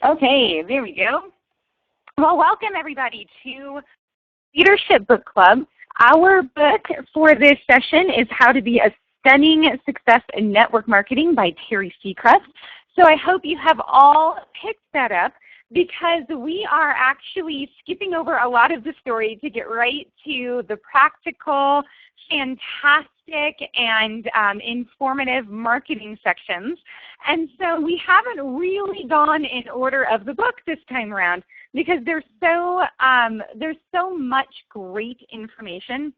Okay, there we go. Well, welcome everybody to Leadership Book Club. Our book for this session is How to Be a Stunning Success in Network Marketing by Terry Seacrest. So I hope you have all picked that up because we are actually skipping over a lot of the story to get right to the practical, fantastic, and informative marketing sections. And so we haven't really gone in order of the book this time around because there's so much great information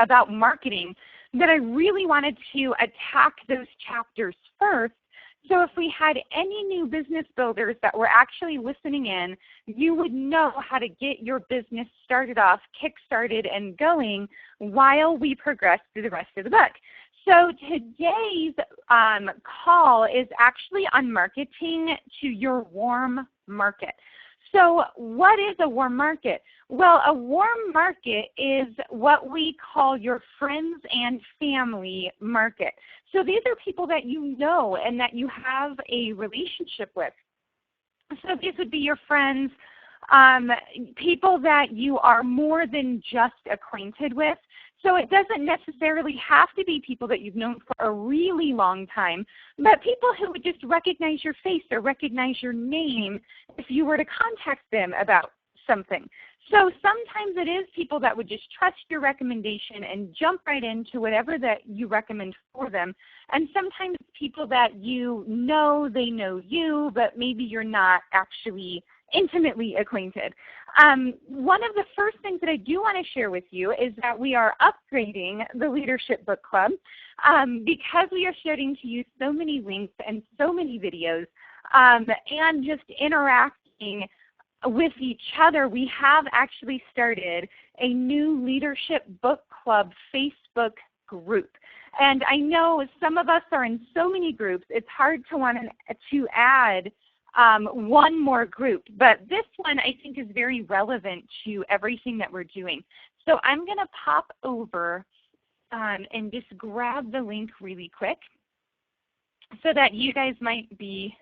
about marketing that I really wanted to attack those chapters first. So if we had any new business builders that were actually listening in, you would know how to get your business started off, kick-started, and going while we progress through the rest of the book. So today's call is actually on marketing to your warm market. So what is a warm market? Well, a warm market is what we call your friends and family market. So these are people that you know and that you have a relationship with. So these would be your friends, people that you are more than just acquainted with. So it doesn't necessarily have to be people that you've known for a really long time, but people who would just recognize your face or recognize your name if you were to contact them about something. So sometimes it is people that would just trust your recommendation and jump right into whatever that you recommend for them. And sometimes it's people that you know, they know you, but maybe you're not actually intimately acquainted. One of the first things that I do want to share with you is that we are upgrading the Leadership Book Club because we are starting to use so many links and so many videos and just interacting with each other. We have actually started a new Leadership Book Club Facebook group. And I know some of us are in so many groups, it's hard to add one more group, but this one I think is very relevant to everything that we're doing. So I'm going to pop over and just grab the link really quick so that you guys might be,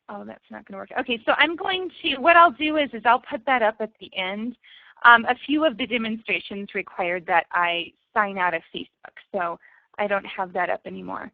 oh, that's not going to work. Okay, so I'm going to, what I'll do is I'll put that up at the end. A few of the demonstrations required that I sign out of Facebook, so I don't have that up anymore.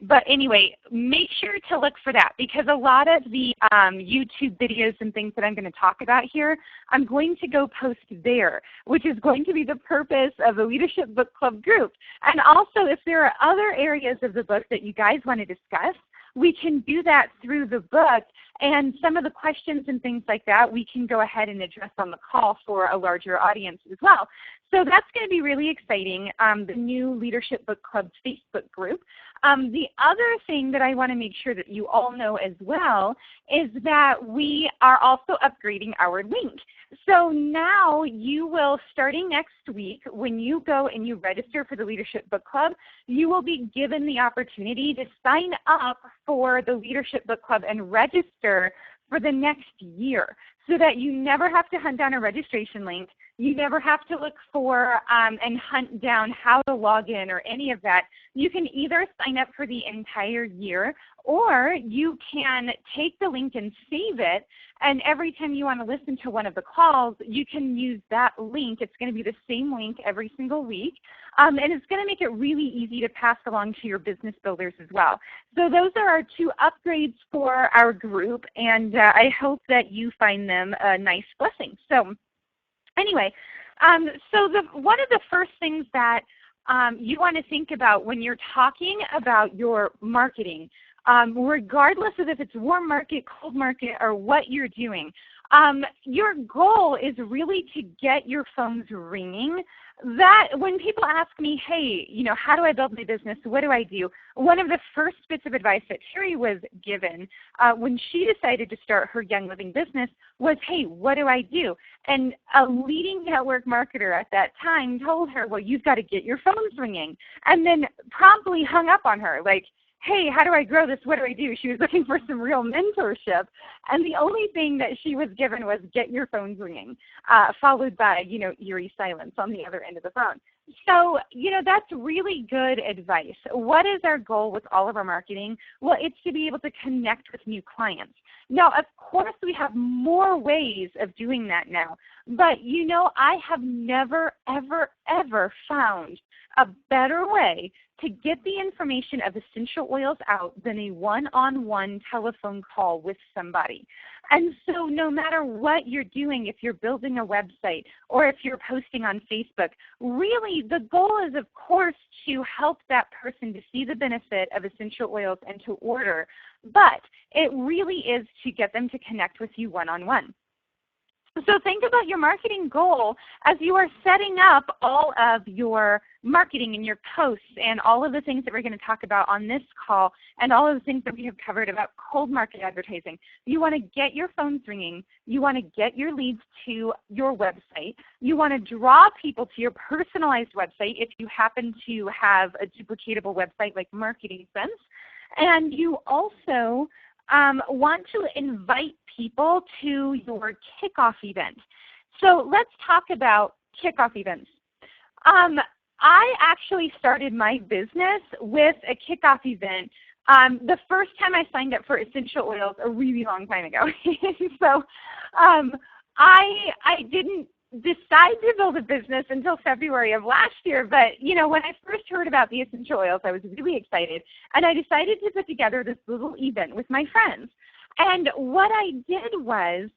But anyway, make sure to look for that because a lot of the YouTube videos and things that I'm going to talk about here, I'm going to go post there, which is going to be the purpose of the Leadership Book Club group. And also, if there are other areas of the book that you guys want to discuss, we can do that through the book. And some of the questions and things like that, we can go ahead and address on the call for a larger audience as well. So that's going to be really exciting, the new Leadership Book Club Facebook group. The other thing that I want to make sure that you all know as well is that we are also upgrading our link. So now you will, starting next week, when you go and you register for the Leadership Book Club, you will be given the opportunity to sign up for the Leadership Book Club and register for the next year so that you never have to hunt down a registration link. You never have to look for and hunt down how to log in or any of that. You can either sign up for the entire year or you can take the link and save it, and every time you want to listen to one of the calls, you can use that link. It's going to be the same link every single week, and it's going to make it really easy to pass along to your business builders as well. So those are our two upgrades for our group, and I hope that you find them a nice blessing. So anyway, one of the first things that you want to think about when you're talking about your marketing, regardless of if it's warm market, cold market, or what you're doing, your goal is really to get your phones ringing. That when people ask me, hey, how do I build my business? What do I do? One of the first bits of advice that Terry was given when she decided to start her Young Living business was, hey, what do I do? And a leading network marketer at that time told her, well, you've got to get your phones ringing, and then promptly hung up on her, like, hey, how do I grow this? What do I do? She was looking for some real mentorship. And the only thing that she was given was get your phones ringing, followed by, eerie silence on the other end of the phone. So, that's really good advice. What is our goal with all of our marketing? Well, it's to be able to connect with new clients. Now, of course, we have more ways of doing that now, but I have never, ever, ever found a better way to get the information of essential oils out than a one-on-one telephone call with somebody. And so no matter what you're doing, if you're building a website or if you're posting on Facebook, really the goal is, of course, to help that person to see the benefit of essential oils and to order, but it really is to get them to connect with you one-on-one. So think about your marketing goal as you are setting up all of your marketing and your posts and all of the things that we're going to talk about on this call and all of the things that we have covered about cold market advertising. You want to get your phones ringing. You want to get your leads to your website. You want to draw people to your personalized website if you happen to have a duplicatable website like Marketing Sense. And you also want to invite people to your kickoff event. So let's talk about kickoff events. I actually started my business with a kickoff event the first time I signed up for essential oils a really long time ago. So I didn't decide to build a business until February of last year, but when I first heard about the essential oils, I was really excited, and I decided to put together this little event with my friends. And what I did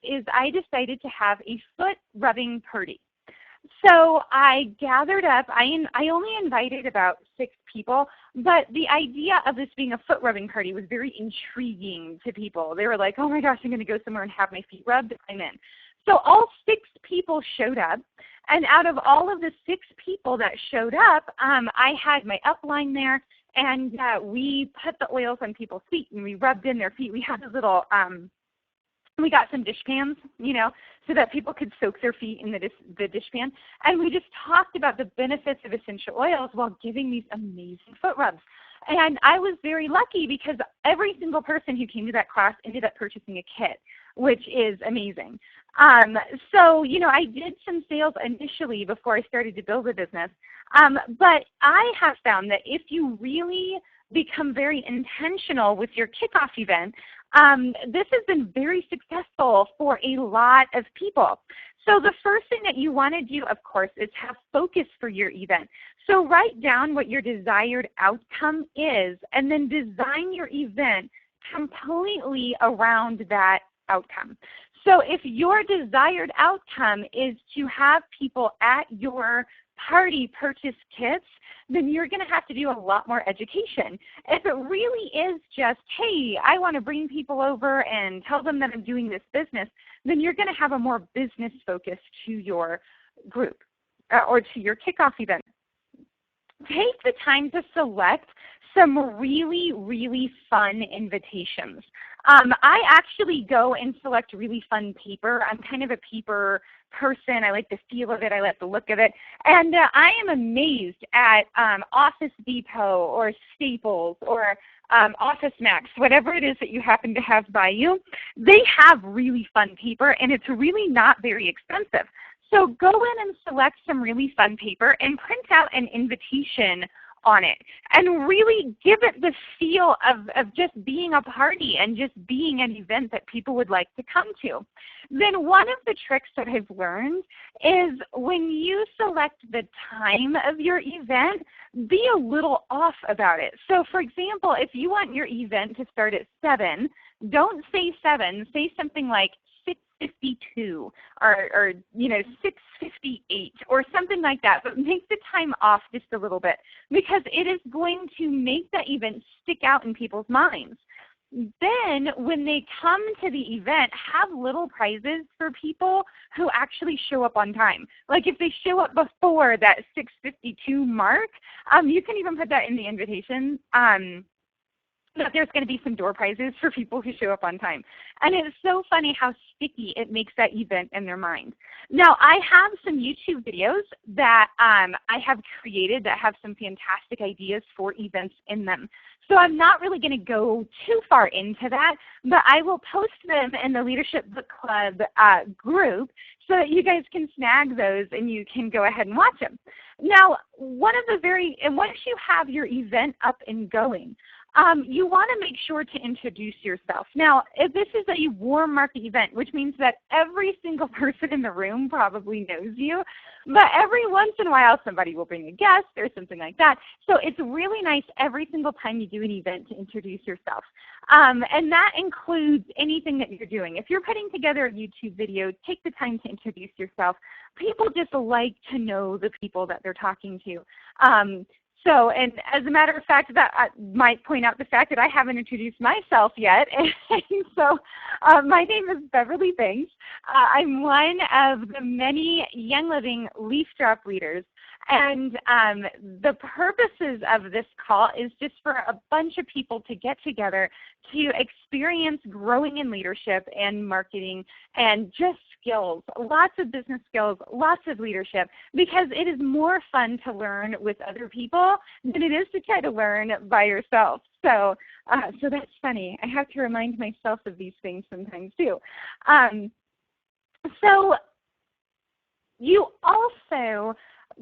is I decided to have a foot rubbing party. So I gathered up, I only invited about 6 people, but the idea of this being a foot rubbing party was very intriguing to people. They were like, oh my gosh, I'm going to go somewhere and have my feet rubbed. I'm in. So all 6 people showed up, and out of all of the 6 people that showed up, I had my upline there, and we put the oils on people's feet, and we rubbed in their feet. We had a little, we got some dish pans, so that people could soak their feet in the dish pan, and we just talked about the benefits of essential oils while giving these amazing foot rubs. And I was very lucky because every single person who came to that class ended up purchasing a kit, which is amazing. So, I did some sales initially before I started to build a business, but I have found that if you really become very intentional with your kickoff event, this has been very successful for a lot of people. So the first thing that you want to do, of course, is have focus for your event. So write down what your desired outcome is and then design your event completely around that outcome. So if your desired outcome is to have people at your party purchase kits, then you're going to have to do a lot more education. If it really is just, hey, I want to bring people over and tell them that I'm doing this business, then you're going to have a more business focus to your group or to your kickoff event. Take the time to select some really, really fun invitations. I actually go and select really fun paper. I'm kind of a paper person. I like the feel of it. I like the look of it. And I am amazed at Office Depot or Staples or Office Max, whatever it is that you happen to have by you. They have really fun paper, and it's really not very expensive. So go in and select some really fun paper and print out an invitation on it and really give it the feel of just being a party and just being an event that people would like to come to. Then one of the tricks that I've learned is when you select the time of your event, be a little off about it. So for example, if you want your event to start at 7, don't say 7, say something like 6:52 or 6:58 or something like that, but make the time off just a little bit because it is going to make that event stick out in people's minds. Then when they come to the event, have little prizes for people who actually show up on time. Like if they show up before that 6:52 mark, you can even put that in the invitation. that there's going to be some door prizes for people who show up on time. And it's so funny how sticky it makes that event in their mind. Now, I have some YouTube videos that I have created that have some fantastic ideas for events in them. So I'm not really going to go too far into that, but I will post them in the Leadership Book Club group so that you guys can snag those and you can go ahead and watch them. Now, once you have your event up and going, you want to make sure to introduce yourself. Now, if this is a warm market event, which means that every single person in the room probably knows you, but every once in a while somebody will bring a guest or something like that. So it's really nice every single time you do an event to introduce yourself. And that includes anything that you're doing. If you're putting together a YouTube video, take the time to introduce yourself. People just like to know the people that they're talking to. And as a matter of fact, that I might point out the fact that I haven't introduced myself yet. And so my name is Beverly Banks. I'm one of the many Young Living Leaf Drop leaders. And the purposes of this call is just for a bunch of people to get together to experience growing in leadership and marketing and just skills, lots of business skills, lots of leadership, because it is more fun to learn with other people than it is to try to learn by yourself. So that's funny. I have to remind myself of these things sometimes too. So you also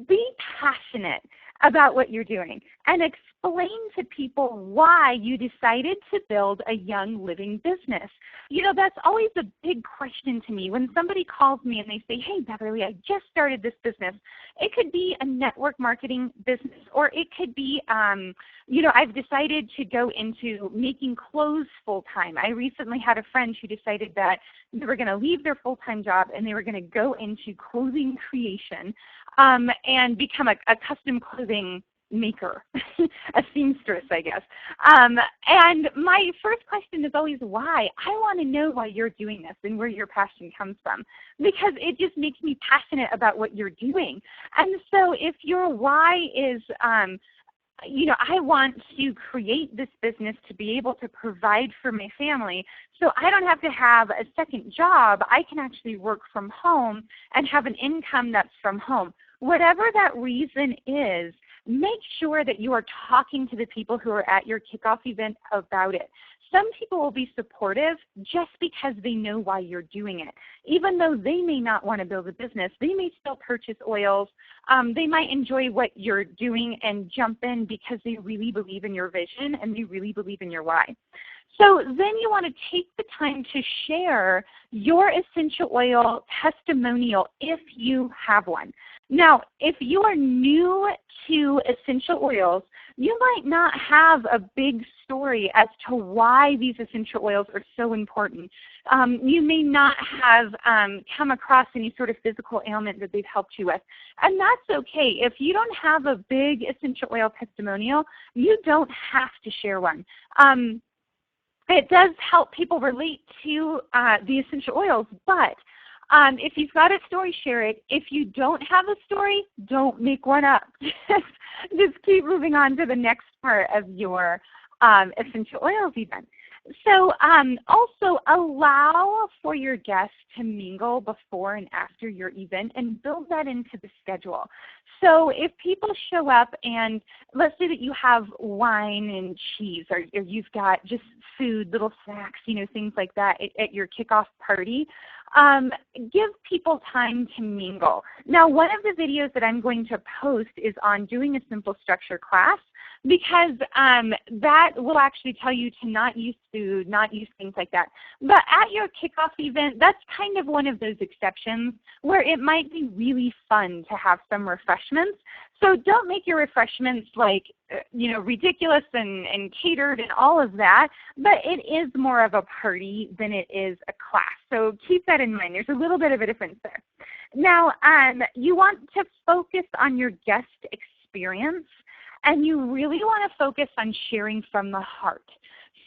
be passionate about what you're doing and explain to people why you decided to build a Young Living business. You know, that's always a big question to me when somebody calls me and they say, hey, Beverly, I just started this business. It could be a network marketing business, or it could be, I've decided to go into making clothes full-time. I recently had a friend who decided that they were going to leave their full-time job and they were going to go into clothing creation and become a custom clothing maker, a seamstress, I guess. And my first question is always why. I want to know why you're doing this and where your passion comes from, because it just makes me passionate about what you're doing. And so if your why is, I want to create this business to be able to provide for my family so I don't have to have a second job. I can actually work from home and have an income that's from home. Whatever that reason is, make sure that you are talking to the people who are at your kickoff event about it. Some people will be supportive just because they know why you're doing it. Even though they may not want to build a business, they may still purchase oils. They might enjoy what you're doing and jump in because they really believe in your vision and they really believe in your why. So then you want to take the time to share your essential oil testimonial if you have one. Now, if you are new to essential oils, you might not have a big story as to why these essential oils are so important. You may not have come across any sort of physical ailment that they've helped you with. And that's okay. If you don't have a big essential oil testimonial, you don't have to share one. It does help people relate to the essential oils, but if you've got a story, share it. If you don't have a story, don't make one up. Just keep moving on to the next part of your essential oils event. So also allow for your guests to mingle before and after your event and build that into the schedule. So if people show up and let's say that you have wine and cheese or you've got just food, little snacks, things like that at your kickoff party, give people time to mingle. Now, one of the videos that I'm going to post is on doing a simple structure class, because that will actually tell you to not use food, not use things like that. But at your kickoff event, that's kind of one of those exceptions where it might be really fun to have some refreshments. So don't make your refreshments ridiculous and catered and all of that, but it is more of a party than it is a class. So keep that in mind. There's a little bit of a difference there. Now, you want to focus on your guest experience, and you really want to focus on sharing from the heart.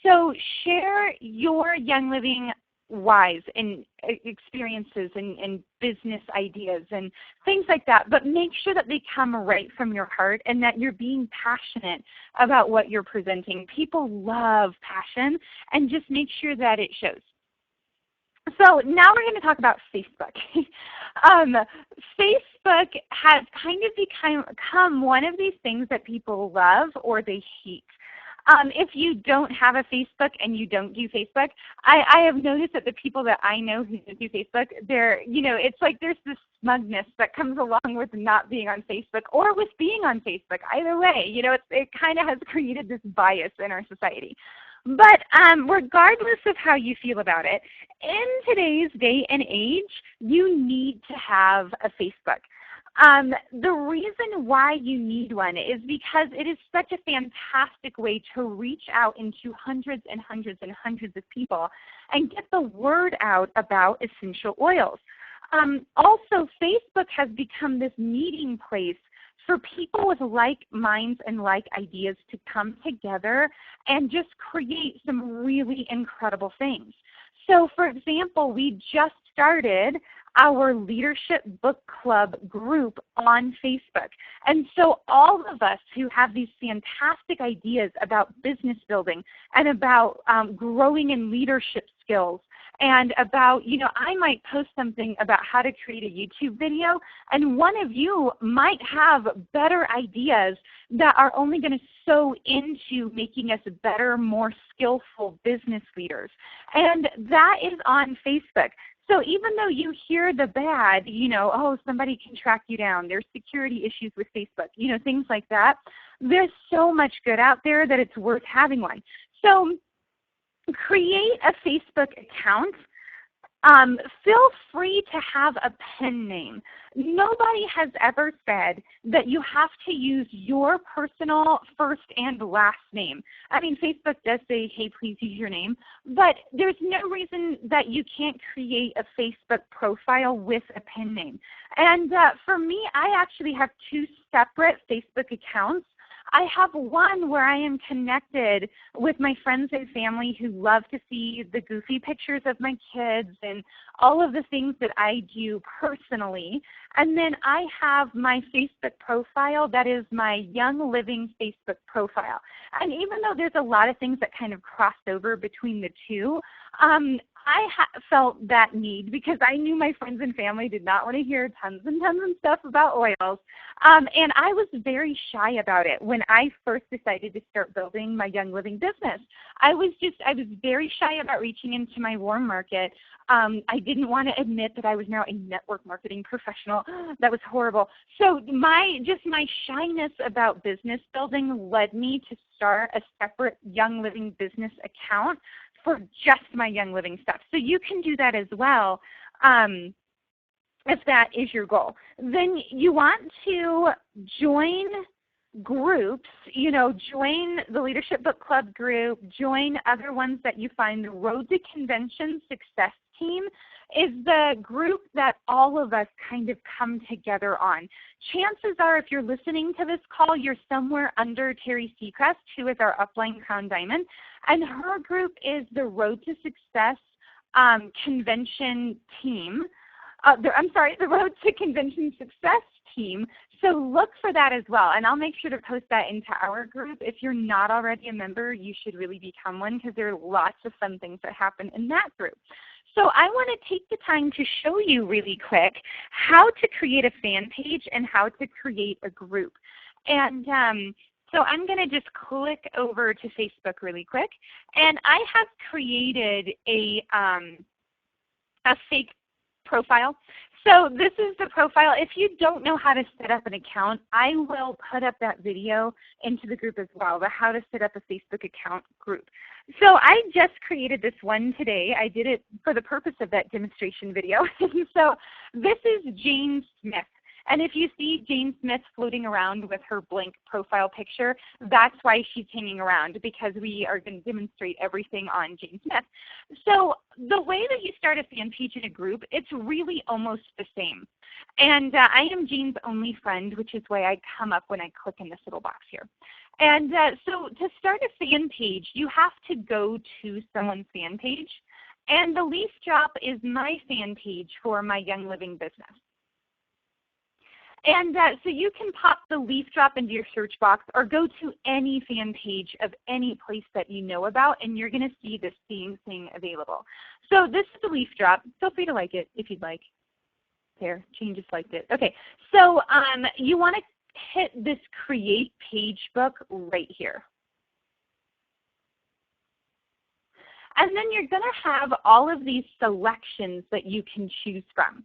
So share your Young Living whys and experiences and business ideas and things like that, but make sure that they come right from your heart and that you're being passionate about what you're presenting. People love passion, and just make sure that it shows. So now we're going to talk about Facebook. Facebook has kind of become one of these things that people love or they hate. If you don't have a Facebook and you don't do Facebook, I have noticed that the people that I know who do Facebook, it's like there's this smugness that comes along with not being on Facebook or with being on Facebook. Either way, it kind of has created this bias in our society. But regardless of how you feel about it, in today's day and age, you need to have a Facebook. The reason why you need one is because it is such a fantastic way to reach out into hundreds and hundreds and hundreds of people and get the word out about essential oils. Also, Facebook has become this meeting place for people with like minds and like ideas to come together and just create some really incredible things. So for example, we just started our Leadership Book Club group on Facebook. And so all of us who have these fantastic ideas about business building and about growing in leadership skills and about, I might post something about how to create a YouTube video, and one of you might have better ideas that are only going to sow into making us better, more skillful business leaders. And that is on Facebook. So even though you hear the bad, oh, somebody can track you down, there's security issues with Facebook, things like that, there's so much good out there that it's worth having one. So create a Facebook account. Feel free to have a pen name. Nobody has ever said that you have to use your personal first and last name. I mean, Facebook does say, hey, please use your name, but there's no reason that you can't create a Facebook profile with a pen name. And for me, I actually have two separate Facebook accounts. I have one where I am connected with my friends and family who love to see the goofy pictures of my kids and all of the things that I do personally. And then I have my Facebook profile that is my Young Living Facebook profile. And even though there's a lot of things that kind of cross over between the two, I felt that need because I knew my friends and family did not want to hear tons and tons of stuff about oils. And I was very shy about it when I first decided to start building my Young Living business. I was very shy about reaching into my warm market. I didn't want to admit that I was now a network marketing professional. That was horrible. So my shyness about business building led me to start a separate Young Living business account for just my Young Living stuff. So you can do that as well if that is your goal. Then you want to join groups, join the Leadership Book Club group, join other ones that you find. The Road to Convention Success Team is the group that all of us kind of come together on. Chances are if you're listening to this call, you're somewhere under Terry Seacrest, who is our upline Crown Diamond, and her group is the Road to Success Convention Team. The Road to Convention Success Team. So look for that as well, and I'll make sure to post that into our group. If you're not already a member, you should really become one because there are lots of fun things that happen in that group. So I want to take the time to show you really quick how to create a fan page and how to create a group. And so I'm going to just click over to Facebook really quick, and I have created a fake profile. So this is the profile. If you don't know how to set up an account, I will put up that video into the group as well, the how to set up a Facebook account group. So I just created this one today. I did it for the purpose of that demonstration video. So this is Jane Smith. And if you see Jane Smith floating around with her blank profile picture, that's why she's hanging around, because we are going to demonstrate everything on Jane Smith. So the way that you start a fan page in a group, it's really almost the same. And I am Jane's only friend, which is why I come up when I click in this little box here. And so to start a fan page, you have to go to someone's fan page. And the leaf drop is my fan page for my Young Living business. And so you can pop the leaf drop into your search box or go to any fan page of any place that you know about, and you're going to see the same thing available. So this is the leaf drop. Feel free to like it if you'd like. There, Jane just liked it. Okay, so you want to hit this Create Page Book right here. And then you're going to have all of these selections that you can choose from.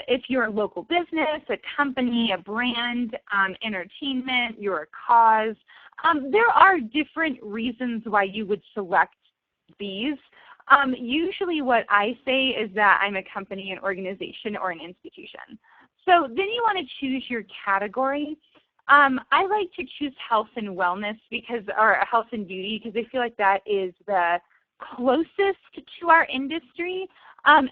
If you're a local business, a company, a brand, entertainment, you're a cause, there are different reasons why you would select these. Usually what I say is that I'm a company, an organization, or an institution. So then you want to choose your category. I like to choose health and wellness or health and beauty because I feel like that is the closest to our industry.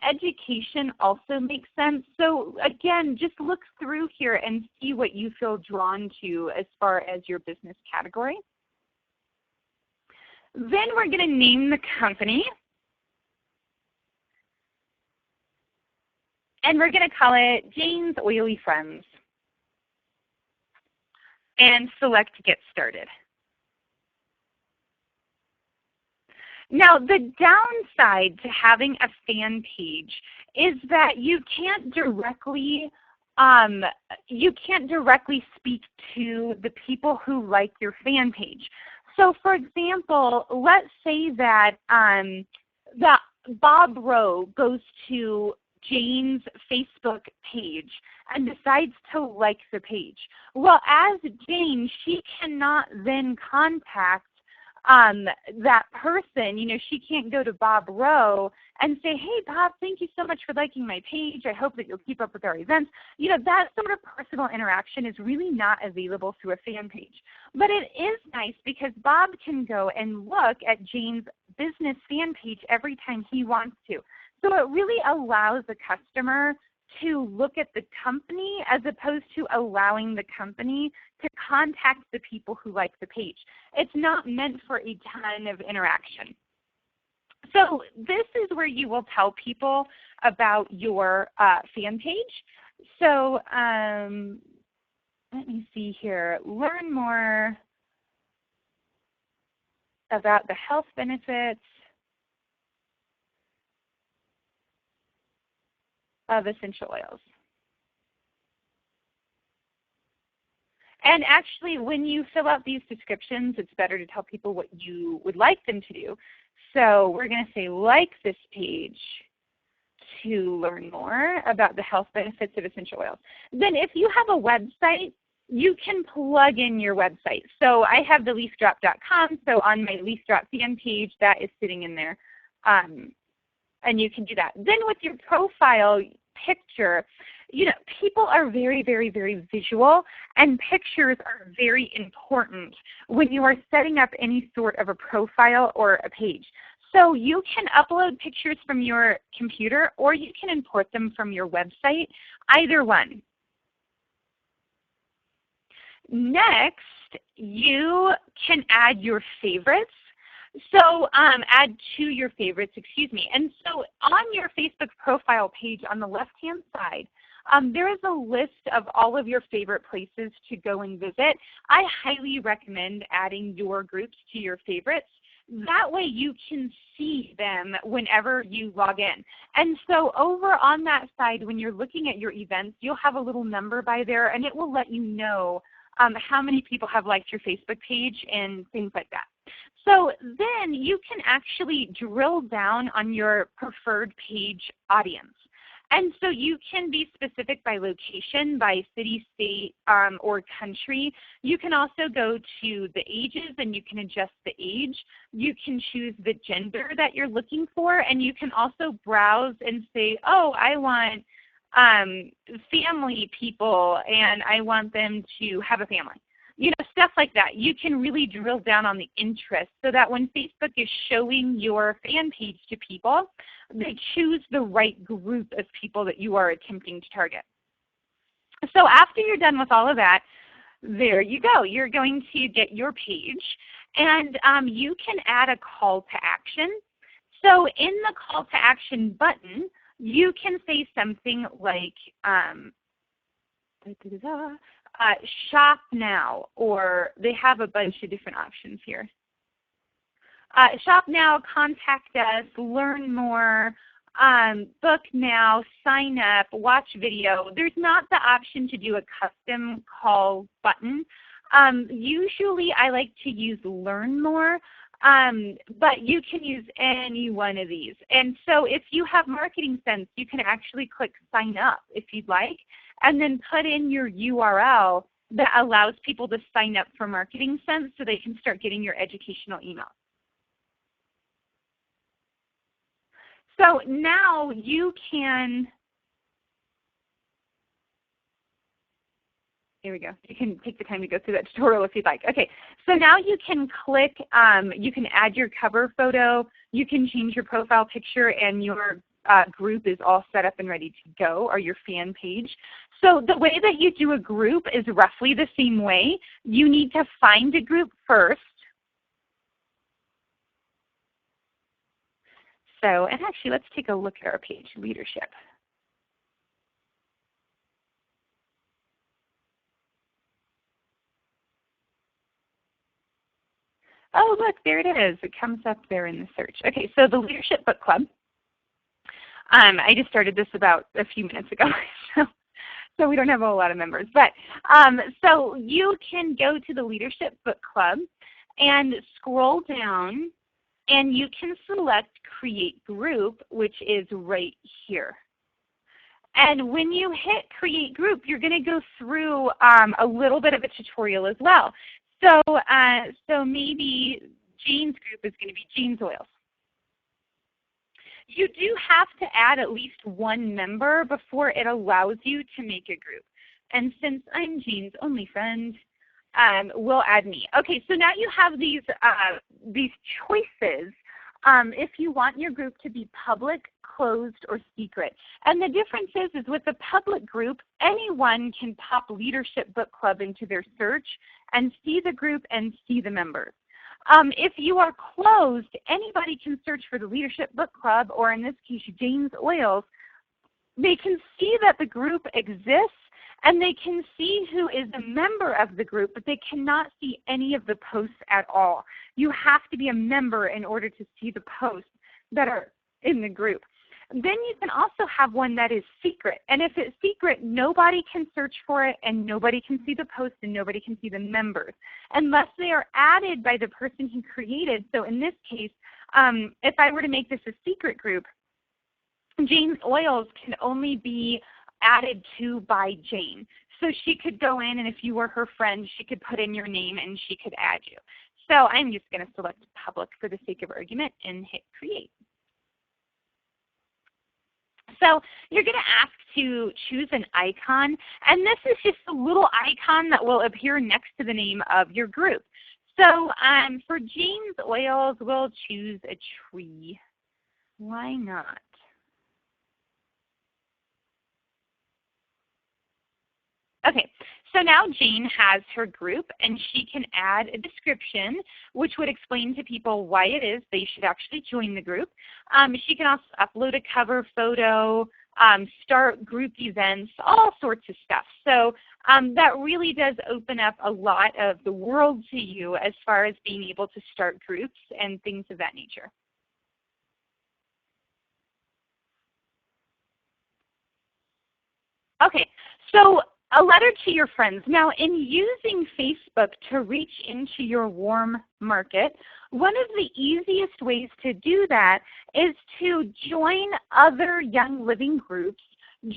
Education also makes sense. So again, just look through here and see what you feel drawn to as far as your business category. Then we're going to name the company. And we're going to call it Jane's Oily Friends. And select Get Started. Now, the downside to having a fan page is that you can't directly speak to the people who like your fan page. So, for example, let's say that that Bob Rowe goes to Jane's Facebook page and decides to like the page. Well, as Jane, she cannot then contact that person. You know, she can't go to Bob Rowe and say, hey, Bob, thank you so much for liking my page. I hope that you'll keep up with our events. You know, that sort of personal interaction is really not available through a fan page. But it is nice because Bob can go and look at Jane's business fan page every time he wants to. So it really allows the customer to look at the company as opposed to allowing the company to contact the people who like the page. It's not meant for a ton of interaction. So this is where you will tell people about your fan page. So let me see here. Learn more about the health benefits of essential oils. And actually, when you fill out these descriptions, it's better to tell people what you would like them to do. So we're going to say, like this page to learn more about the health benefits of essential oils. Then if you have a website, you can plug in your website. So I have the leafdrop.com, so on my Leafdrop fan page, that is sitting in there. And you can do that. Then with your profile picture, you know, people are very, very, very visual, and pictures are very important when you are setting up any sort of a profile or a page. So you can upload pictures from your computer or you can import them from your website, either one. Next, you can add your favorites. So add to your favorites, excuse me. And so on your Facebook profile page on the left-hand side, there is a list of all of your favorite places to go and visit. I highly recommend adding your groups to your favorites. That way you can see them whenever you log in. And so over on that side, when you're looking at your events, you'll have a little number by there, and it will let you know how many people have liked your Facebook page and things like that. So then you can actually drill down on your preferred page audience. And so you can be specific by location, by city, state, or country. You can also go to the ages and you can adjust the age. You can choose the gender that you're looking for, and you can also browse and say, oh, I want family people and I want them to have a family. You know, stuff like that. You can really drill down on the interest so that when Facebook is showing your fan page to people, they choose the right group of people that you are attempting to target. So after you're done with all of that, there you go. You're going to get your page, and you can add a call to action. So in the call to action button, you can say something like shop now, or they have a bunch of different options here. Shop now, contact us, learn more, book now, sign up, watch video. There's not the option to do a custom call button. Usually I like to use learn more, but you can use any one of these. And so if you have marketing sense, you can actually click sign up if you'd like, and then put in your URL that allows people to sign up for Marketing Sense so they can start getting your educational email. So now you can, here we go. You can take the time to go through that tutorial if you'd like. Okay, so now you can click, you can add your cover photo, you can change your profile picture, and your group is all set up and ready to go, or your fan page. So the way that you do a group is roughly the same way. You need to find a group first. So, and actually let's take a look at our page, leadership. Oh, look, there it is. It comes up there in the search. Okay, so the Leadership Book Club. I just started this about a few minutes ago, so we don't have a whole lot of members. But so you can go to the Leadership Book Club and scroll down, and you can select Create Group, which is right here. And when you hit Create Group, you're going to go through a little bit of a tutorial as well. So, so maybe Jane's group is going to be Jane's Oils. You do have to add at least one member before it allows you to make a group. And since I'm Jane's only friend, we'll add me. Okay, so now you have these choices if you want your group to be public, closed, or secret. And the difference is with the public group, anyone can pop Leadership Book Club into their search and see the group and see the members. If you are closed, anybody can search for the Leadership Book Club, or in this case, Jane's Oils. They can see that the group exists, and they can see who is a member of the group, but they cannot see any of the posts at all. You have to be a member in order to see the posts that are in the group. Then you can also have one that is secret. And if it's secret, nobody can search for it, and nobody can see the post, and nobody can see the members, unless they are added by the person who created. So in this case, if I were to make this a secret group, Jane's Oils can only be added to by Jane. So she could go in, and if you were her friend, she could put in your name and she could add you. So I'm just going to select public for the sake of argument and hit create. So you're going to ask to choose an icon, and this is just a little icon that will appear next to the name of your group. So for Jane's Oils, we'll choose a tree. Why not? Okay, so now Jane has her group, and she can add a description which would explain to people why it is they should actually join the group. She can also upload a cover photo, start group events, all sorts of stuff. So that really does open up a lot of the world to you as far as being able to start groups and things of that nature. Okay, so a letter to your friends. Now, in using Facebook to reach into your warm market, one of the easiest ways to do that is to join other Young Living groups,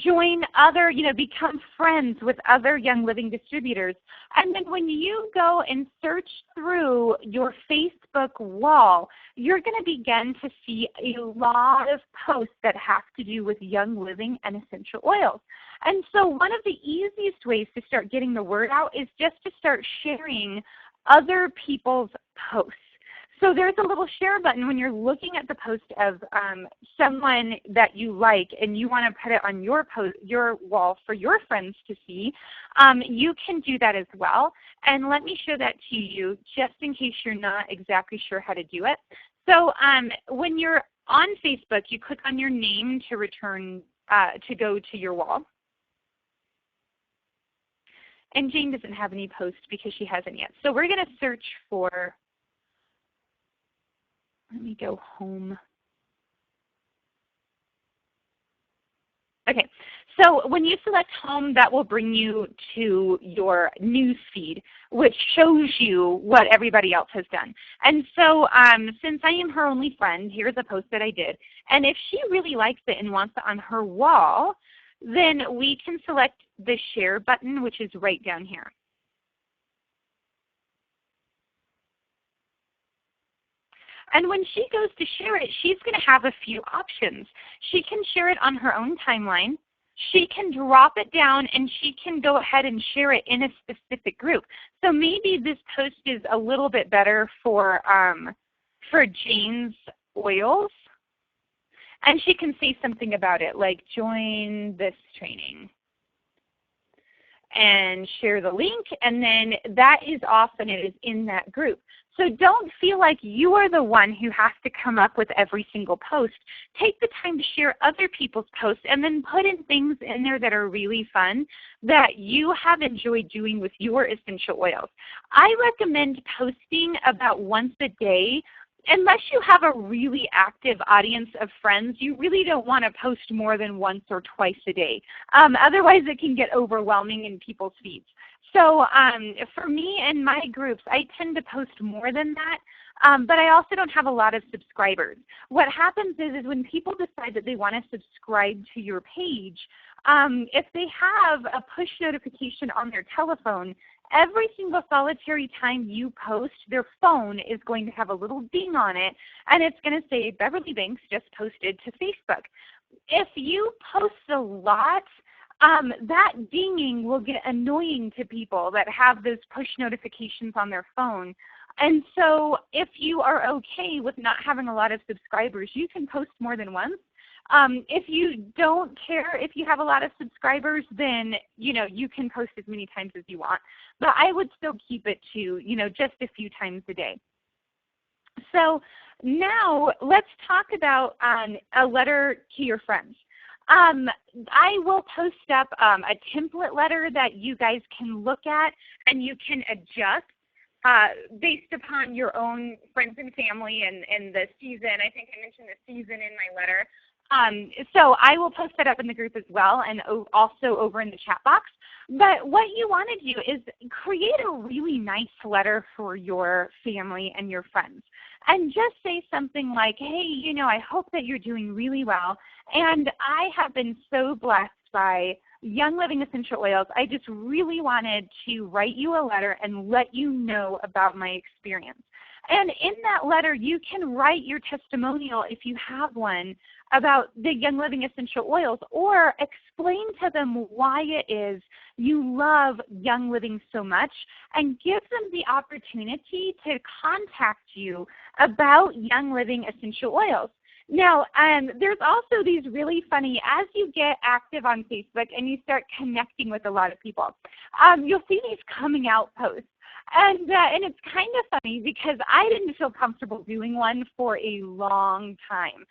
join other, become friends with other Young Living distributors. And then when you go and search through your Facebook wall, you're going to begin to see a lot of posts that have to do with Young Living and essential oils. And so one of the easiest ways to start getting the word out is just to start sharing other people's posts. So there's a little share button when you're looking at the post of someone that you like and you want to put it on your wall for your friends to see. You can do that as well. And let me show that to you just in case you're not exactly sure how to do it. So when you're on Facebook, you click on your name to return, to go to your wall. And Jane doesn't have any posts because she hasn't yet. So we're going to search for, let me go home. Okay, so when you select home, that will bring you to your news feed, which shows you what everybody else has done. And so since I am her only friend, here's a post that I did. And if she really likes it and wants it on her wall, then we can select the share button, which is right down here. And when she goes to share it, she's going to have a few options. She can share it on her own timeline. She can drop it down, and she can go ahead and share it in a specific group. So maybe this post is a little bit better for Jane's oils. And she can say something about it, like join this training and share the link, and then that is off and it is in that group. So don't feel like you are the one who has to come up with every single post. Take the time to share other people's posts and then put in things in there that are really fun that you have enjoyed doing with your essential oils. I recommend posting about once a day. Unless you have a really active audience of friends, you really don't want to post more than once or twice a day. Otherwise it can get overwhelming in people's feeds. So for me and my groups, I tend to post more than that, but I also don't have a lot of subscribers. What happens is when people decide that they want to subscribe to your page, if they have a push notification on their telephone, every single solitary time you post, their phone is going to have a little ding on it, and it's going to say, Beverly Banks just posted to Facebook. If you post a lot, that dinging will get annoying to people that have those push notifications on their phone. And so if you are okay with not having a lot of subscribers, you can post more than once. If you don't care if you have a lot of subscribers, then you can post as many times as you want. But I would still keep it to just a few times a day. So now let's talk about a letter to your friends. I will post up a template letter that you guys can look at and you can adjust based upon your own friends and family and the season. I think I mentioned the season in my letter. So I will post that up in the group as well and also over in the chat box. But what you want to do is create a really nice letter for your family and your friends. And just say something like, hey, I hope that you're doing really well. And I have been so blessed by Young Living Essential Oils. I just really wanted to write you a letter and let you know about my experience. And in that letter, you can write your testimonial, if you have one, about the Young Living Essential Oils, or explain to them why it is you love Young Living so much, and give them the opportunity to contact you about Young Living Essential Oils. Now, there's also these really funny, as you get active on Facebook and you start connecting with a lot of people, you'll see these coming out posts. And it's kind of funny because I didn't feel comfortable doing one for a long time.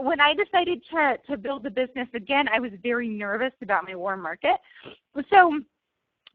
When I decided to build a business, again, I was very nervous about my warm market. So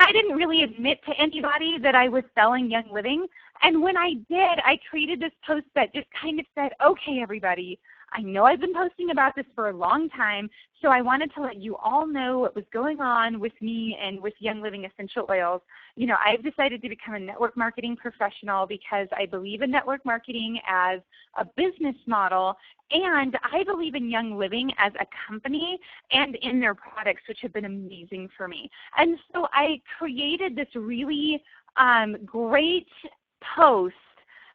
I didn't really admit to anybody that I was selling Young Living. And when I did, I created this post that just kind of said, okay, everybody, I know I've been posting about this for a long time, so I wanted to let you all know what was going on with me and with Young Living Essential Oils. I've decided to become a network marketing professional because I believe in network marketing as a business model, and I believe in Young Living as a company and in their products, which have been amazing for me. And so I created this really great post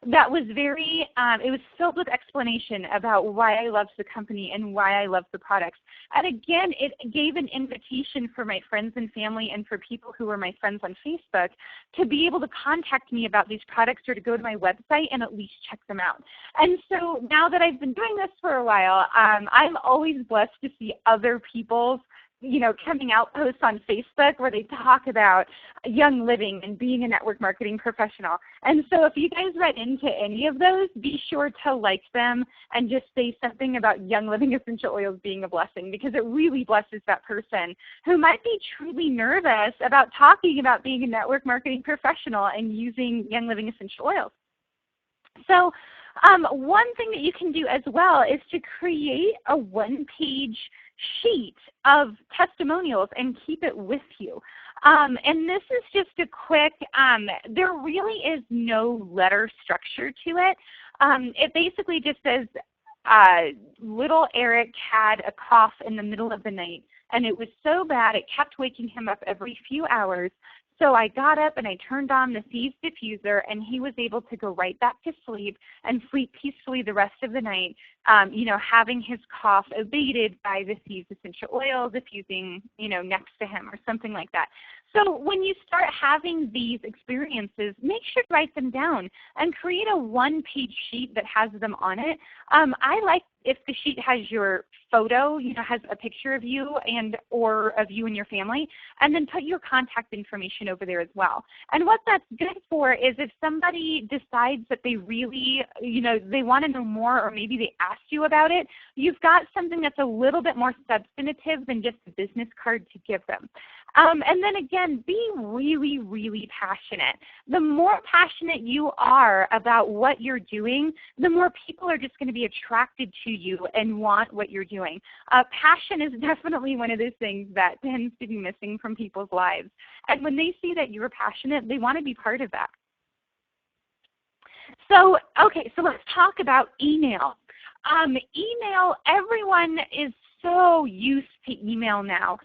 that was it was filled with explanation about why I love the company and why I love the products. And again, it gave an invitation for my friends and family and for people who were my friends on Facebook to be able to contact me about these products or to go to my website and at least check them out. And so now that I've been doing this for a while, I'm always blessed to see other people's coming out posts on Facebook where they talk about Young Living and being a network marketing professional. And so if you guys read into any of those, be sure to like them and just say something about Young Living essential oils being a blessing, because it really blesses that person who might be truly nervous about talking about being a network marketing professional and using Young Living essential oils. So one thing that you can do as well is to create a one-page sheet of testimonials and keep it with you. And this is just a quick, there really is no letter structure to it. It basically just says, little Eric had a cough in the middle of the night, and it was so bad it kept waking him up every few hours. So I got up and I turned on the Thieves diffuser, and he was able to go right back to sleep and sleep peacefully the rest of the night, having his cough abated by the Thieves essential oil diffusing, next to him or something like that. So when you start having these experiences, make sure to write them down and create a one-page sheet that has them on it. I like if the sheet has your photo, has a picture of you or of you and your family, and then put your contact information over there as well. And what that's good for is if somebody decides that they really, they want to know more, or maybe they asked you about it, you've got something that's a little bit more substantive than just a business card to give them. And then again, be really, really passionate. The more passionate you are about what you're doing, the more people are just going to be attracted to you and want what you're doing. Passion is definitely one of those things that tends to be missing from people's lives. And when they see that you're passionate, they want to be part of that. So, okay, so let's talk about email. Email, everyone is so used to email now.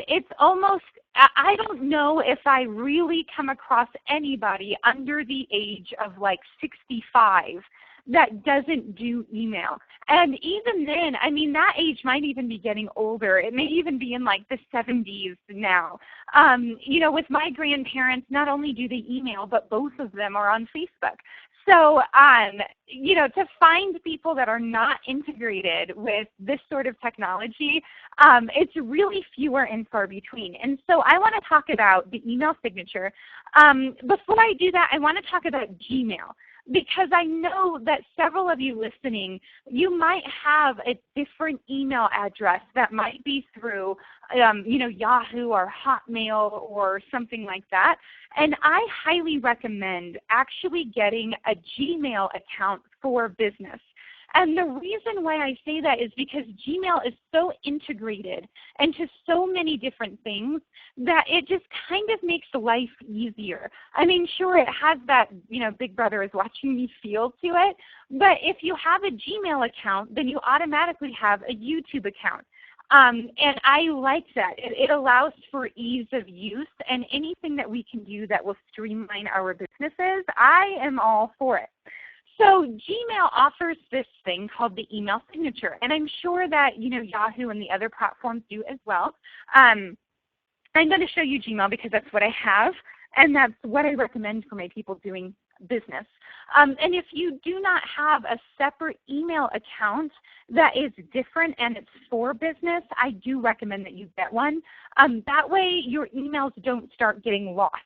It's almost, I don't know if I really come across anybody under the age of like 65 that doesn't do email. And even then, I mean, that age might even be getting older. It may even be in like the 70s now. With my grandparents, not only do they email, but both of them are on Facebook. So, to find people that are not integrated with this sort of technology, it's really fewer and far between. And so I want to talk about the email signature. Before I do that, I want to talk about Gmail, because I know that several of you listening, you might have a different email address that might be through Yahoo or Hotmail or something like that. And I highly recommend actually getting a Gmail account for business. And the reason why I say that is because Gmail is so integrated into so many different things that it just kind of makes life easier. I mean, sure, it has that, Big Brother is watching me feel to it, but if you have a Gmail account, then you automatically have a YouTube account. And I like that. It allows for ease of use, and anything that we can do that will streamline our businesses, I am all for it. So Gmail offers this thing called the email signature, and I'm sure that Yahoo and the other platforms do as well. I'm going to show you Gmail because that's what I have, and that's what I recommend for my people doing business. And if you do not have a separate email account that is different and it's for business, I do recommend that you get one. That way your emails don't start getting lost.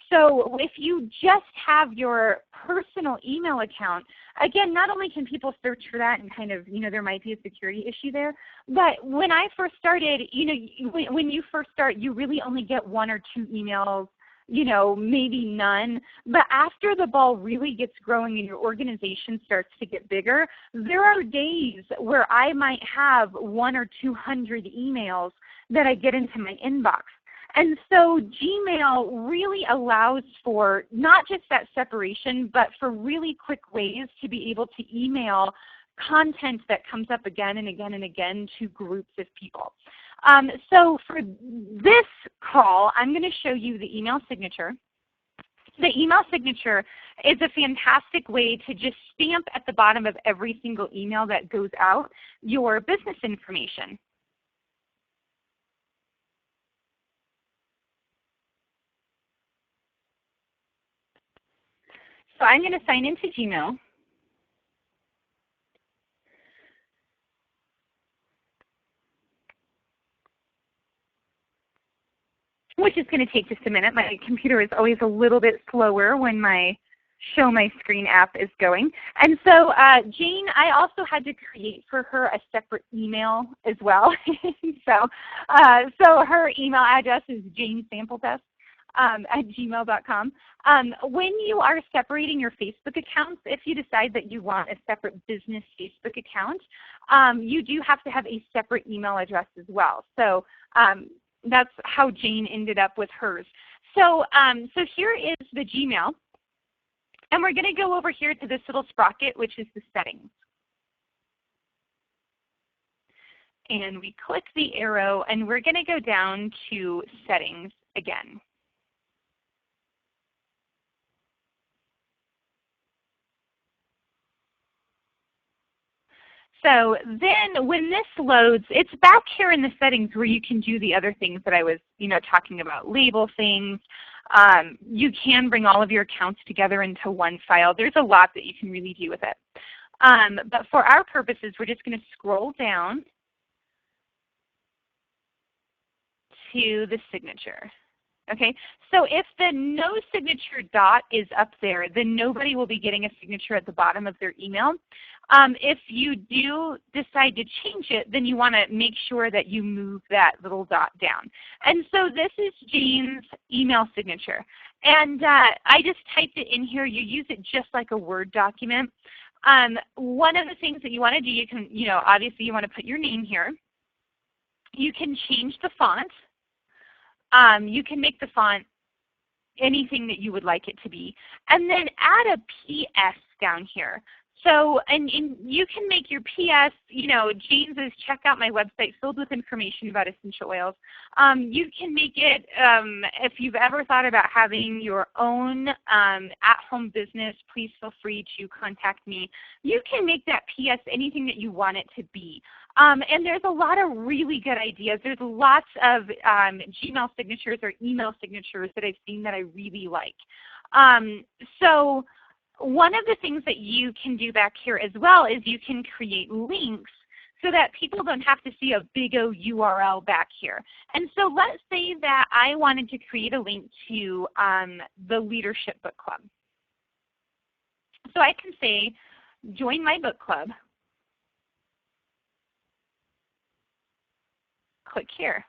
So if you just have your personal email account, again, not only can people search for that and kind of, there might be a security issue there, but when I first started, when you first start, you really only get one or two emails, maybe none. But after the ball really gets growing and your organization starts to get bigger, there are days where I might have 100 or 200 emails that I get into my inbox. And so Gmail really allows for not just that separation, but for really quick ways to be able to email content that comes up again and again and again to groups of people. So for this call, I'm going to show you the email signature. The email signature is a fantastic way to just stamp at the bottom of every single email that goes out your business information. So I'm going to sign into Gmail. which is going to take just a minute. My computer is always a little bit slower when my Show My Screen app is going. And so Jane, I also had to create for her a separate email as well. So her email address is janesampletest at gmail.com. When you are separating your Facebook accounts, if you decide that you want a separate business Facebook account, you do have to have a separate email address as well. So that's how Jane ended up with hers. So here is the Gmail. And we're going to go over here to this little sprocket, which is the settings. And we click the arrow, and we're going to go down to settings again. So then when this loads, it's back here in the settings where you can do the other things that I was talking about, label things. You can bring all of your accounts together into one file. There's a lot that you can really do with it. But for our purposes, we're just going to scroll down to the signature. Okay, so if the no signature dot is up there, then nobody will be getting a signature at the bottom of their email. If you do decide to change it, then you want to make sure that you move that little dot down. And so this is Jane's email signature. And I just typed it in here. You use it just like a Word document. One of the things that you want to do, you can, obviously you want to put your name here. You can change the font. You can make the font anything that you would like it to be. And then add a PS down here. So, and you can make your PS, Jane's is check out my website filled with information about essential oils. You can make it, if you've ever thought about having your own at-home business, please feel free to contact me. You can make that PS anything that you want it to be. And there's a lot of really good ideas. There's lots of Gmail signatures or email signatures that I've seen that I really like. So one of the things that you can do back here as well is you can create links so that people don't have to see a big O URL back here. And so let's say that I wanted to create a link to the Leadership Book Club. So I can say, join my book club. Click here.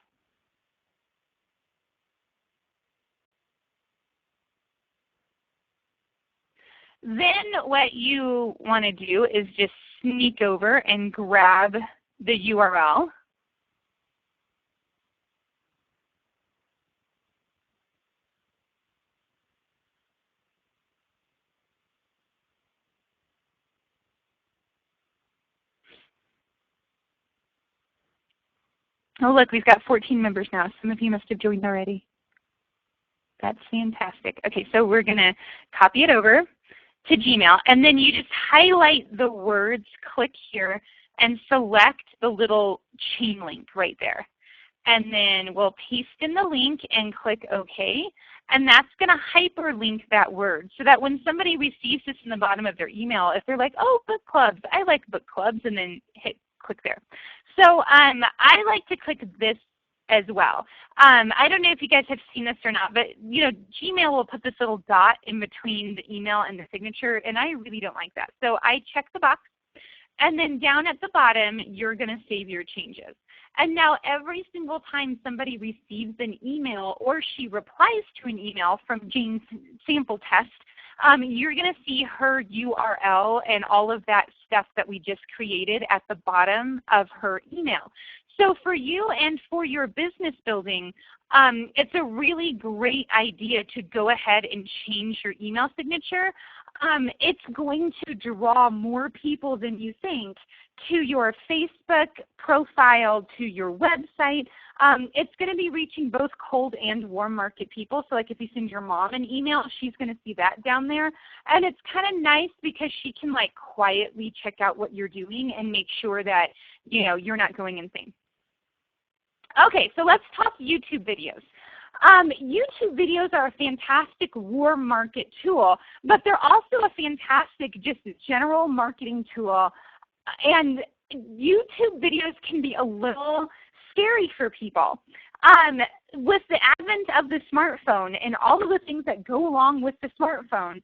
Then what you want to do is just sneak over and grab the URL. Oh, look, we've got 14 members now. Some of you must have joined already. That's fantastic. Okay, so we're going to copy it over to Gmail, and then you just highlight the words, click here, and select the little chain link right there. And then we'll paste in the link and click OK, and that's going to hyperlink that word so that when somebody receives this in the bottom of their email, if they're like, oh, book clubs, I like book clubs, and then click there. So I like to click this as well. I don't know if you guys have seen this or not, but Gmail will put this little dot in between the email and the signature, and I really don't like that. So I check the box, and then down at the bottom, you're going to save your changes. And now every single time somebody receives an email or she replies to an email from Jane's sample test, you're going to see her URL and all of that stuff that we just created at the bottom of her email. So for you and for your business building, it's a really great idea to go ahead and change your email signature. It's going to draw more people than you think to your Facebook profile, to your website. It's going to be reaching both cold and warm market people. So like if you send your mom an email, she's going to see that down there. And it's kind of nice because she can like quietly check out what you're doing and make sure that you're not going insane. Okay, so let's talk YouTube videos. YouTube videos are a fantastic warm market tool, but they're also a fantastic just general marketing tool. And YouTube videos can be a little scary for people. With the advent of the smartphone and all of the things that go along with the smartphone,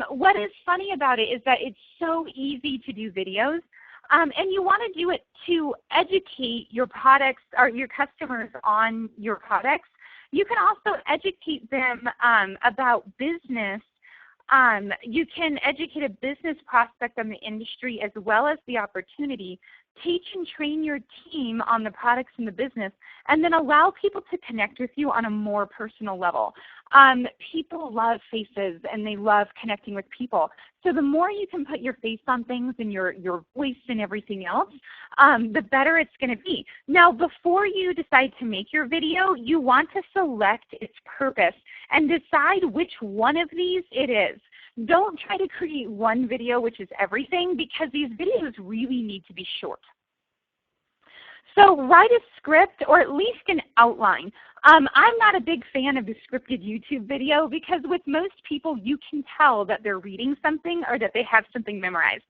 what is funny about it is that it's so easy to do videos. And you want to do it to educate your products or your customers on your products. You can also educate them about business. You can educate a business prospect on the industry as well as the opportunity. Teach and train your team on the products and the business, and then allow people to connect with you on a more personal level. People love faces and they love connecting with people. So the more you can put your face on things and your voice and everything else, the better it's going to be. Now, before you decide to make your video, you want to select its purpose and decide which one of these it is. Don't try to create one video which is everything, because these videos really need to be short. So write a script or at least an outline. I'm not a big fan of the scripted YouTube video because with most people you can tell that they're reading something or that they have something memorized.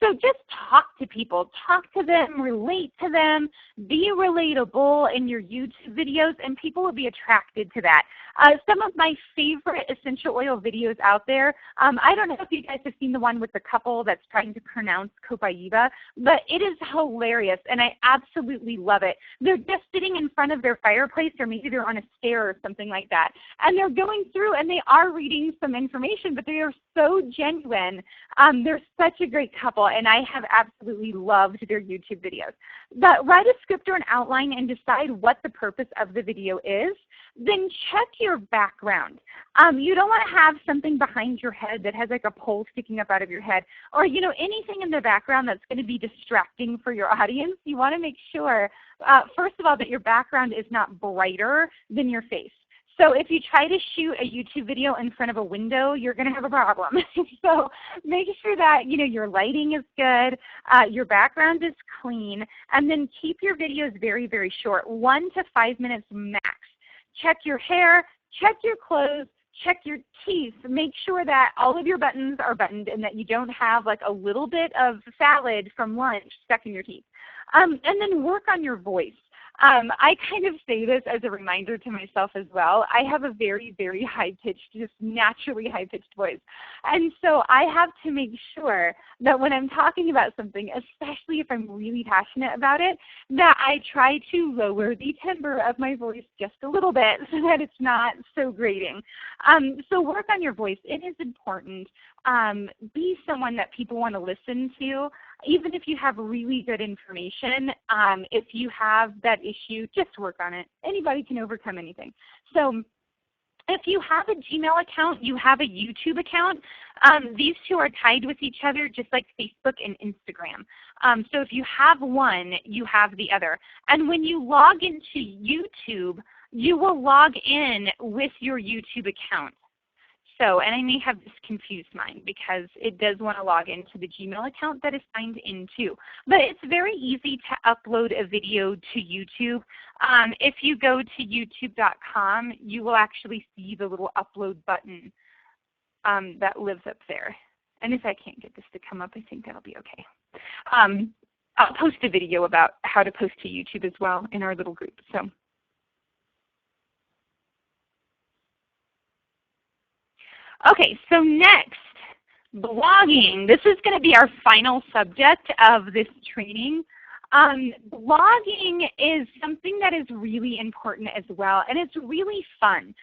So just talk to people, talk to them, relate to them, be relatable in your YouTube videos, and people will be attracted to that. Some of my favorite essential oil videos out there, I don't know if you guys have seen the one with the couple that's trying to pronounce Copaiba, but it is hilarious and I absolutely love it. They're just sitting in front of their fireplace, or maybe they're on a stair or something like that, and they're going through and they are reading some information, but they are so genuine. They're such a great couple, and I have absolutely loved their YouTube videos. But write a script or an outline and decide what the purpose of the video is. Then check your background. You don't want to have something behind your head that has like a pole sticking up out of your head, or anything in the background that's going to be distracting for your audience. You want to make sure, first of all, that your background is not brighter than your face. So if you try to shoot a YouTube video in front of a window, you're going to have a problem. So make sure that your lighting is good, your background is clean, and then keep your videos very, very short, 1 to 5 minutes max. Check your hair, check your clothes, check your teeth. Make sure that all of your buttons are buttoned and that you don't have like a little bit of salad from lunch stuck in your teeth. And then work on your voice. I kind of say this as a reminder to myself as well. I have a very, very high-pitched, just naturally high-pitched voice. And so I have to make sure that when I'm talking about something, especially if I'm really passionate about it, that I try to lower the timbre of my voice just a little bit so that it's not so grating. So work on your voice. It is important. Be someone that people want to listen to. Even if you have really good information, if you have that issue, just work on it. Anybody can overcome anything. So if you have a Gmail account, you have a YouTube account, these two are tied with each other just like Facebook and Instagram. So if you have one, you have the other. And when you log into YouTube, you will log in with your YouTube account. So, and I may have this confused mine because it does want to log into the Gmail account that is signed into. But it's very easy to upload a video to YouTube. If you go to youtube.com, you will actually see the little upload button that lives up there. And if I can't get this to come up, I think that'll be okay. I'll post a video about how to post to YouTube as well in our little group. So. Okay, so next, blogging. This is going to be our final subject of this training. Blogging is something that is really important as well, and it's really fun.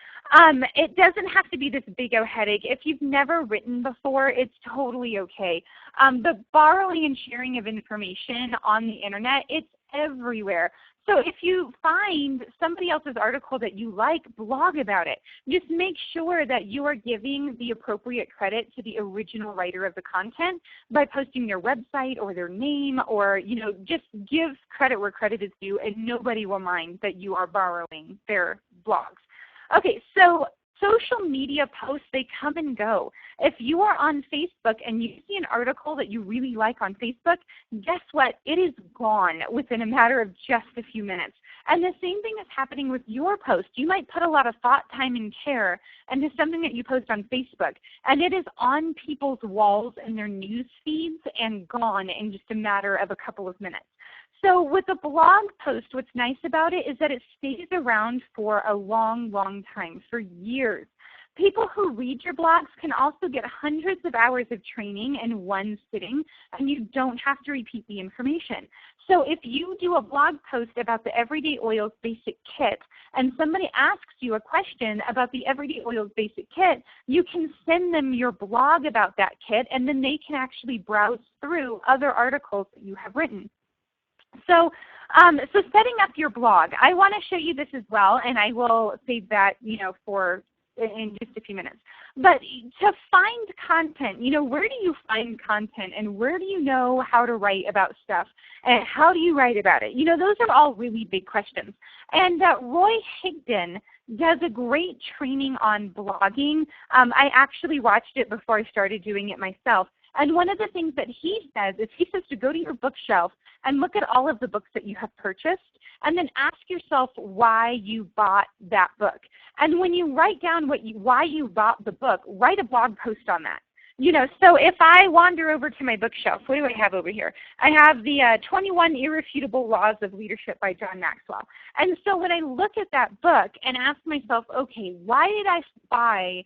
It doesn't have to be this big o headache. If you've never written before, it's totally okay. The borrowing and sharing of information on the internet, it's everywhere. So if you find somebody else's article that you like, blog about it. Just make sure that you are giving the appropriate credit to the original writer of the content by posting their website or their name, or just give credit where credit is due, and nobody will mind that you are borrowing their blogs. Okay, so social media posts, they come and go. If you are on Facebook and you see an article that you really like on Facebook, guess what? It is gone within a matter of just a few minutes. And the same thing is happening with your post. You might put a lot of thought, time, and care into something that you post on Facebook, and it is on people's walls and their news feeds and gone in just a matter of a couple of minutes. So with a blog post, what's nice about it is that it stays around for a long, long time, for years. People who read your blogs can also get hundreds of hours of training in one sitting, and you don't have to repeat the information. So if you do a blog post about the Everyday Oils Basic Kit, and somebody asks you a question about the Everyday Oils Basic Kit, you can send them your blog about that kit, and then they can actually browse through other articles that you have written. So setting up your blog, I want to show you this as well, and I will save that, for in just a few minutes. But to find content, where do you find content, and where do you know how to write about stuff, and how do you write about it? Those are all really big questions. And Roy Higdon does a great training on blogging. I actually watched it before I started doing it myself. And one of the things that he says is he says to go to your bookshelf and look at all of the books that you have purchased, and then ask yourself why you bought that book. And when you write down why you bought the book, write a blog post on that. So if I wander over to my bookshelf, what do I have over here? I have the 21 Irrefutable Laws of Leadership by John Maxwell. And so when I look at that book and ask myself, okay, why did I buy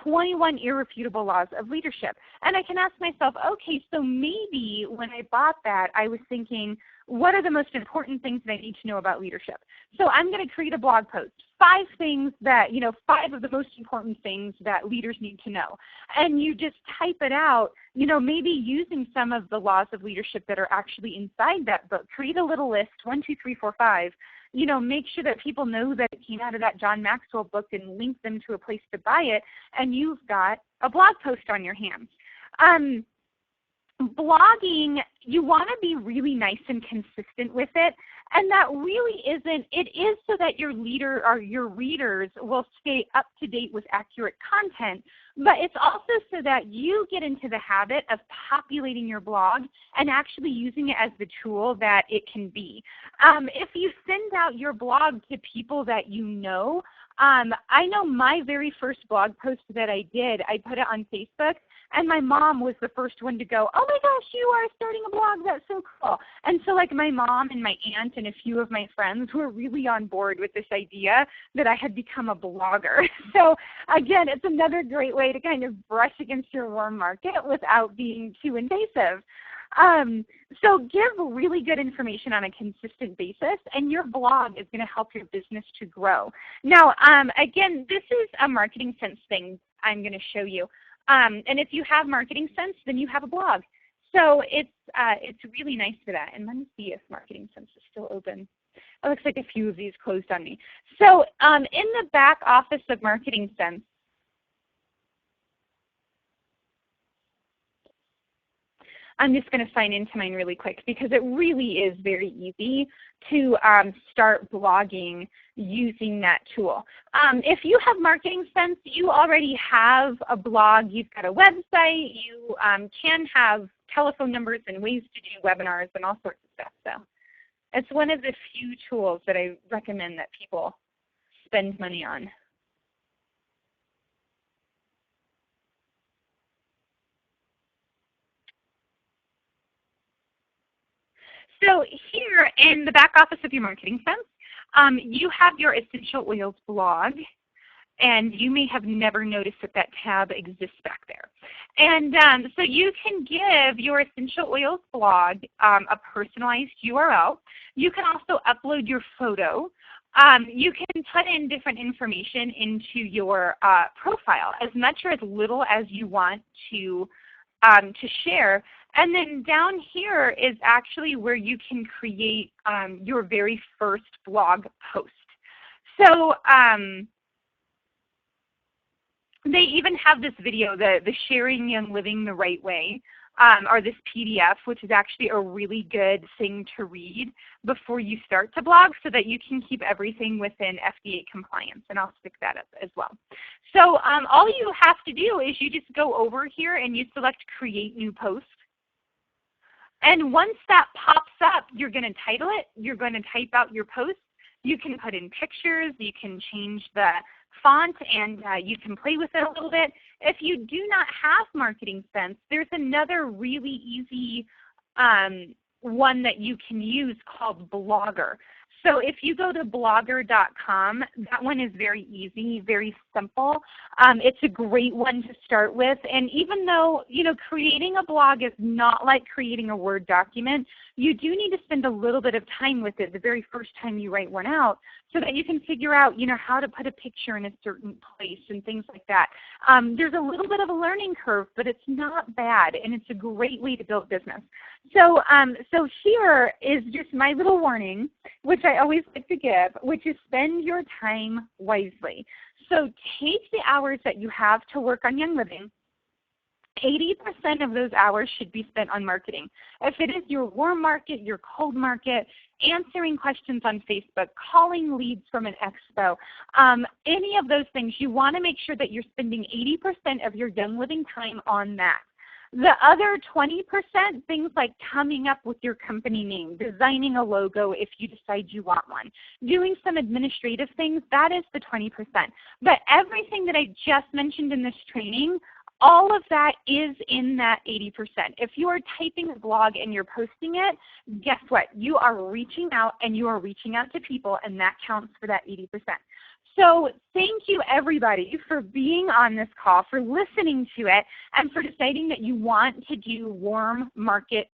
21 Irrefutable Laws of Leadership? And I can ask myself, okay, so maybe when I bought that, I was thinking, what are the most important things that I need to know about leadership? So I'm going to create a blog post, 5 things that, 5 of the most important things that leaders need to know. And you just type it out, maybe using some of the laws of leadership that are actually inside that book. Create a little list, 1, 2, 3, 4, 5. Make sure that people know that it came out of that John Maxwell book and link them to a place to buy it, and you've got a blog post on your hands. Blogging, you want to be really nice and consistent with it, and that really isn't, it is so that your leader or your readers will stay up to date with accurate content, but it's also so that you get into the habit of populating your blog and actually using it as the tool that it can be. If you send out your blog to people that you know, I know my very first blog post that I did, I put it on Facebook, and my mom was the first one to go, oh my gosh, you are starting a blog, that's so cool. And so like my mom and my aunt and a few of my friends were really on board with this idea that I had become a blogger. So again, it's another great way to kind of brush against your warm market without being too invasive. So give really good information on a consistent basis, and your blog is going to help your business to grow. Now, again, this is a Marketing Sense thing I'm going to show you. And if you have Marketing Sense, then you have a blog. So it's really nice for that. And let me see if Marketing Sense is still open. It looks like a few of these closed on me. So in the back office of Marketing Sense, I'm just going to sign into mine really quick because it really is very easy to start blogging using that tool. If you have Marketing Sense, you already have a blog, you've got a website, you can have telephone numbers and ways to do webinars and all sorts of stuff. So it's one of the few tools that I recommend that people spend money on. So here in the back office of your Marketing Sense, you have your Essential Oils blog, and you may have never noticed that that tab exists back there. And so you can give your Essential Oils blog a personalized URL. You can also upload your photo. You can put in different information into your profile, as much or as little as you want to share. And then down here is actually where you can create your very first blog post. So they even have this video, the Sharing and Living the Right Way, or this PDF, which is actually a really good thing to read before you start to blog so that you can keep everything within FDA compliance, and I'll stick that up as well. So all you have to do is you just go over here and you select Create New Post. And once that pops up, you're going to title it, you're going to type out your post, you can put in pictures, you can change the font, and you can play with it a little bit. If you do not have Marketing Sense, there's another really easy one that you can use called Blogger. So if you go to blogger.com, that one is very easy, very simple. It's a great one to start with. And even though, creating a blog is not like creating a Word document, you do need to spend a little bit of time with it the very first time you write one out so that you can figure out, how to put a picture in a certain place and things like that. There's a little bit of a learning curve, but it's not bad, and it's a great way to build business. So, so here is just my little warning, which I always like to give, which is spend your time wisely. So take the hours that you have to work on Young Living. 80% of those hours should be spent on marketing. If it is your warm market, your cold market, answering questions on Facebook, calling leads from an expo, any of those things, you want to make sure that you're spending 80% of your Young Living time on that. The other 20%, things like coming up with your company name, designing a logo if you decide you want one, doing some administrative things, that is the 20%. But everything that I just mentioned in this training, all of that is in that 80%. If you are typing a blog and you're posting it, guess what? You are reaching out, and you are reaching out to people, and that counts for that 80%. So thank you, everybody, for being on this call, for listening to it, and for deciding that you want to do warm market